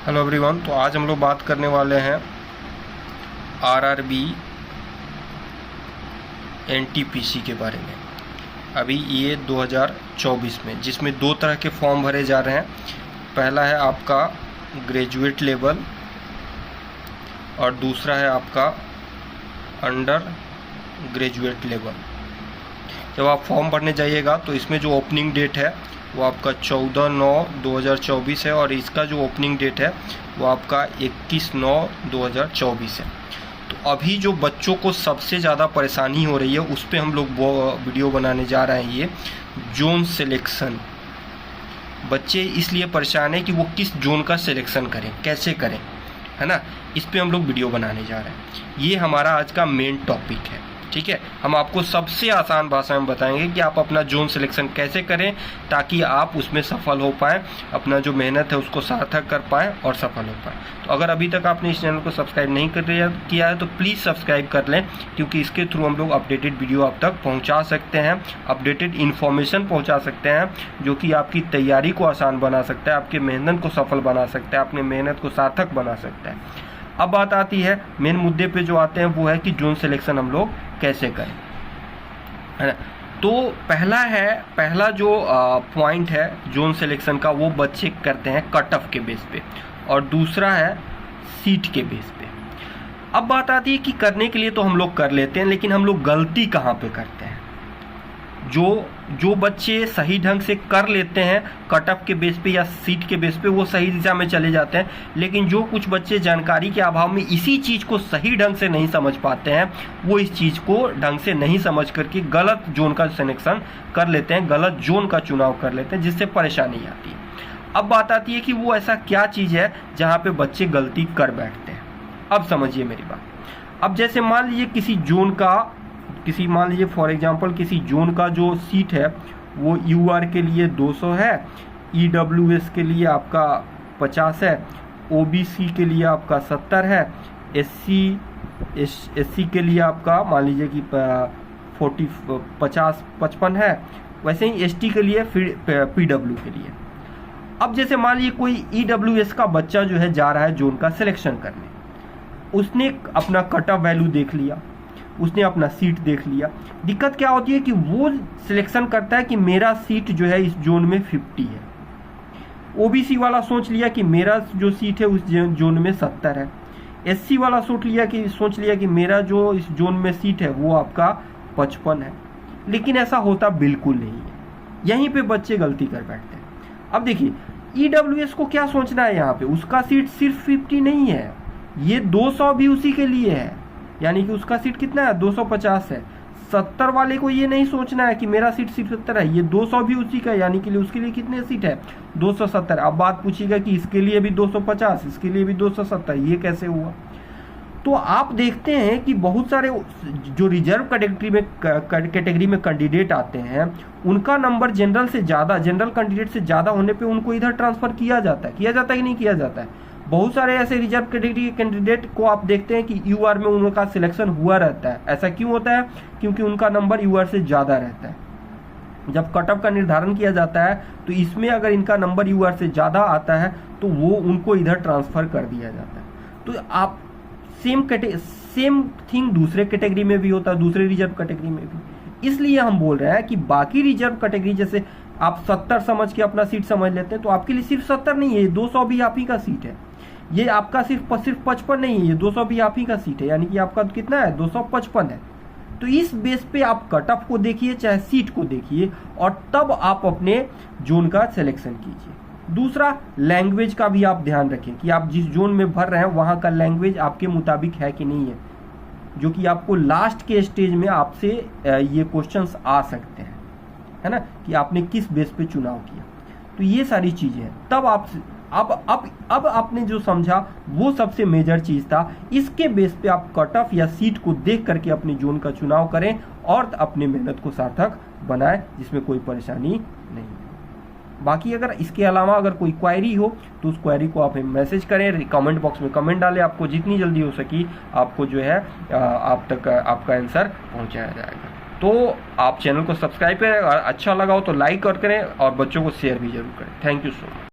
Hello everyone. तो आज हम लोग बात करने वाले हैं आरआरबी एनटीपीसी के बारे में। अभी ये 2024 में, जिसमें दो तरह के फॉर्म भरे जा रहे हैं। पहला है आपका ग्रेजुएट लेवल और दूसरा है आपका अंडर ग्रेजुएट लेवल। जब आप फॉर्म भरने जाइएगा तो इसमें जो ओपनिंग डेट है वो आपका 14/9/2024 है और इसका जो ओपनिंग डेट है वो आपका 21/9/2024 है। तो अभी जो बच्चों को सबसे ज़्यादा परेशानी हो रही है उस पर हम लोग वीडियो बनाने जा रहे हैं। ये जोन सिलेक्शन, बच्चे इसलिए परेशान है कि वो किस जोन का सिलेक्शन करें, कैसे करें, है ना। इस पे हम लोग वीडियो बनाने जा रहे हैं। ये हमारा आज का मेन टॉपिक है, ठीक है। हम आपको सबसे आसान भाषा में बताएंगे कि आप अपना जोन सिलेक्शन कैसे करें ताकि आप उसमें सफल हो पाएँ, अपना जो मेहनत है उसको सार्थक कर पाएँ और सफल हो पाएँ। तो अगर अभी तक आपने इस चैनल को सब्सक्राइब नहीं किया है तो प्लीज़ सब्सक्राइब कर लें, क्योंकि इसके थ्रू हम लोग अपडेटेड वीडियो आप तक पहुँचा सकते हैं, अपडेटेड इन्फॉर्मेशन पहुँचा सकते हैं, जो कि आपकी तैयारी को आसान बना सकता है, आपके मेहनत को सफल बना सकता है, अपने मेहनत को सार्थक बना सकता है। अब बात आती है मेन मुद्दे पे जो आते हैं, वो है कि जोन सिलेक्शन हम लोग कैसे करें, है ना। तो पहला जो पॉइंट है जोन सिलेक्शन का, वो बच्चे करते हैं कट ऑफ के बेस पे और दूसरा है सीट के बेस पे। अब बात आती है कि करने के लिए तो हम लोग कर लेते हैं, लेकिन हम लोग गलती कहाँ पे करते हैं। जो बच्चे सही ढंग से कर लेते हैं कट ऑफ के बेस पे या सीट के बेस पे, वो सही दिशा में चले जाते हैं। लेकिन जो कुछ बच्चे जानकारी के अभाव में इसी चीज़ को सही ढंग से नहीं समझ पाते हैं, वो इस चीज़ को ढंग से नहीं समझ करके गलत जोन का सिलेक्शन कर लेते हैं, गलत जोन का चुनाव कर लेते हैं, जिससे परेशानी आती है। अब बात आती है कि वो ऐसा क्या चीज़ है जहाँ पे बच्चे गलती कर बैठते हैं। अब समझिए मेरी बात। अब जैसे मान लीजिए फॉर एग्जांपल किसी जोन का जो सीट है वो यूआर के लिए 200 है, ईडब्ल्यूएस के लिए आपका 50 है, ओबीसी के लिए आपका 70 है, एससी के लिए आपका मान लीजिए कि 55 है, वैसे ही एसटी के लिए फिर पीडब्ल्यू के लिए। अब जैसे मान लीजिए कोई ईडब्ल्यूएस का बच्चा जो है जा रहा है जोन का सिलेक्शन करने, उसने अपना कट ऑफ वैल्यू देख लिया, उसने अपना सीट देख लिया। दिक्कत क्या होती है कि वो सिलेक्शन करता है कि मेरा सीट जो है इस जोन में 50 है। ओबीसी वाला सोच लिया कि मेरा जो सीट है उस जोन में 70 है। एससी वाला सोच लिया कि मेरा जो इस जोन में सीट है वो आपका 55 है। लेकिन ऐसा होता बिल्कुल नहीं है। यहीं पे बच्चे गलती कर बैठते हैं। अब देखिए ईडब्ल्यूएस को क्या सोचना है, यहाँ पे उसका सीट सिर्फ 50 नहीं है, ये 200 भी उसी के लिए है, यानी कि उसका सीट कितना है 250 है। 70 वाले को ये नहीं सोचना है कि मेरा सीट सिर्फ 70 है, ये 200 भी उसी का है, यानी कि उसके लिए कितने सीट है 270। अब बात पूछिएगा कि इसके लिए भी 250, इसके लिए भी 270, ये कैसे हुआ। तो आप देखते हैं कि बहुत सारे जो रिजर्व कैटेगरी में कैंडिडेट आते हैं, उनका नंबर जनरल कैंडिडेट से ज़्यादा होने पर उनको इधर ट्रांसफ़र किया जाता है कि नहीं किया जाता है। बहुत सारे ऐसे रिजर्व कैटेगरी के कैंडिडेट को आप देखते हैं कि यूआर में उनका सिलेक्शन हुआ रहता है। ऐसा क्यों होता है? क्योंकि उनका नंबर यूआर से ज़्यादा रहता है। जब कट ऑफ का निर्धारण किया जाता है तो इसमें अगर इनका नंबर यूआर से ज़्यादा आता है तो वो उनको इधर ट्रांसफ़र कर दिया जाता है। तो आप सेम थिंग दूसरे कैटेगरी में भी होता है, दूसरे रिजर्व कैटेगरी में भी। इसलिए हम बोल रहे हैं कि बाकी रिजर्व कैटेगरी, जैसे आप 70 समझ के अपना सीट समझ लेते हैं, तो आपके लिए सिर्फ 70 नहीं है, 200 भी आप ही का सीट है। ये आपका सिर्फ 55 नहीं है, ये 200 भी आप ही का सीट है, यानी कि आपका कितना है 255 है। तो इस बेस पे आप कट ऑफ को देखिए चाहे सीट को देखिए और तब आप अपने जोन का सिलेक्शन कीजिए। दूसरा, लैंग्वेज का भी आप ध्यान रखें कि आप जिस जोन में भर रहे हैं वहाँ का लैंग्वेज आपके मुताबिक है कि नहीं है, जो कि आपको लास्ट के स्टेज में आपसे ये क्वेश्चंस आ सकते हैं, है ना, कि आपने किस बेस पे चुनाव किया। तो ये सारी चीज़ें हैं। तब आप अब आपने जो समझा वो सबसे मेजर चीज़ था। इसके बेस पे आप कट ऑफ या सीट को देख करके अपने जोन का चुनाव करें और अपने मेहनत को सार्थक बनाएं, जिसमें कोई परेशानी नहीं है। बाकी अगर इसके अलावा अगर कोई क्वेरी हो तो उस क्वेरी को आप मैसेज करें, कमेंट बॉक्स में कमेंट डालें। आपको जितनी जल्दी हो सकी आपको जो है आप तक आपका आंसर पहुँचाया जाएगा। तो आप चैनल को सब्सक्राइब करें और अच्छा लगा हो तो लाइक और करें और बच्चों को शेयर भी जरूर करें। Thank you so much.